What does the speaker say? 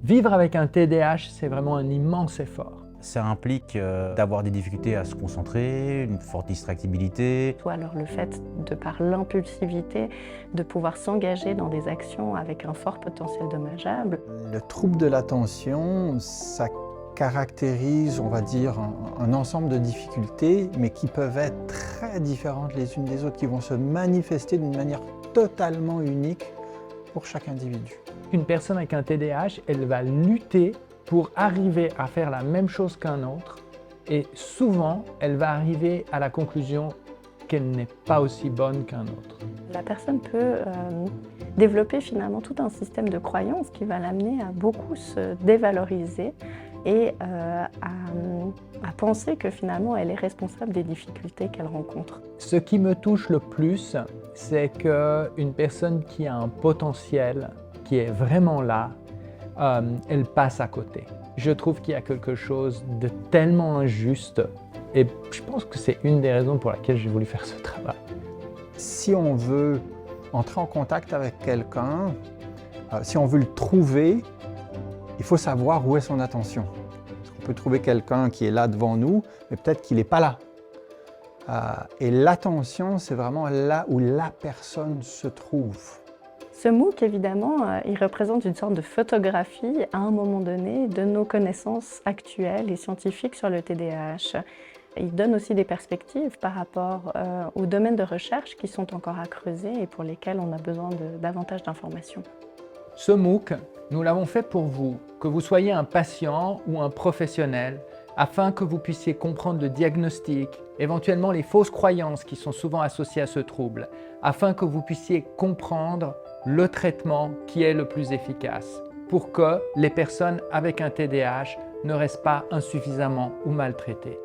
Vivre avec un TDAH, c'est vraiment un immense effort. Ça implique d'avoir des difficultés à se concentrer, une forte distractibilité. Ou alors le fait, de par l'impulsivité, de pouvoir s'engager dans des actions avec un fort potentiel dommageable. Le trouble de l'attention, ça caractérise, on va dire, un ensemble de difficultés, mais qui peuvent être très différentes les unes des autres, qui vont se manifester d'une manière totalement unique pour chaque individu. Une personne avec un TDAH, elle va lutter pour arriver à faire la même chose qu'un autre, et souvent, elle va arriver à la conclusion qu'elle n'est pas aussi bonne qu'un autre. La personne peut développer finalement tout un système de croyances qui va l'amener à beaucoup se dévaloriser et à penser que finalement elle est responsable des difficultés qu'elle rencontre. Ce qui me touche le plus, c'est qu'une personne qui a un potentiel qui est vraiment là, elle passe à côté. Je trouve qu'il y a quelque chose de tellement injuste et je pense que c'est une des raisons pour laquelle j'ai voulu faire ce travail. Si on veut entrer en contact avec quelqu'un, si on veut le trouver, il faut savoir où est son attention. Parce qu'on peut trouver quelqu'un qui est là devant nous, mais peut-être qu'il n'est pas là. Et l'attention, c'est vraiment là où la personne se trouve. Ce MOOC, évidemment, il représente une sorte de photographie à un moment donné de nos connaissances actuelles et scientifiques sur le TDAH. Il donne aussi des perspectives par rapport aux domaines de recherche qui sont encore à creuser et pour lesquels on a besoin de davantage d'informations. Ce MOOC, nous l'avons fait pour vous, que vous soyez un patient ou un professionnel, afin que vous puissiez comprendre le diagnostic, éventuellement les fausses croyances qui sont souvent associées à ce trouble, afin que vous puissiez comprendre le traitement qui est le plus efficace, pour que les personnes avec un TDAH ne restent pas insuffisamment ou maltraitées.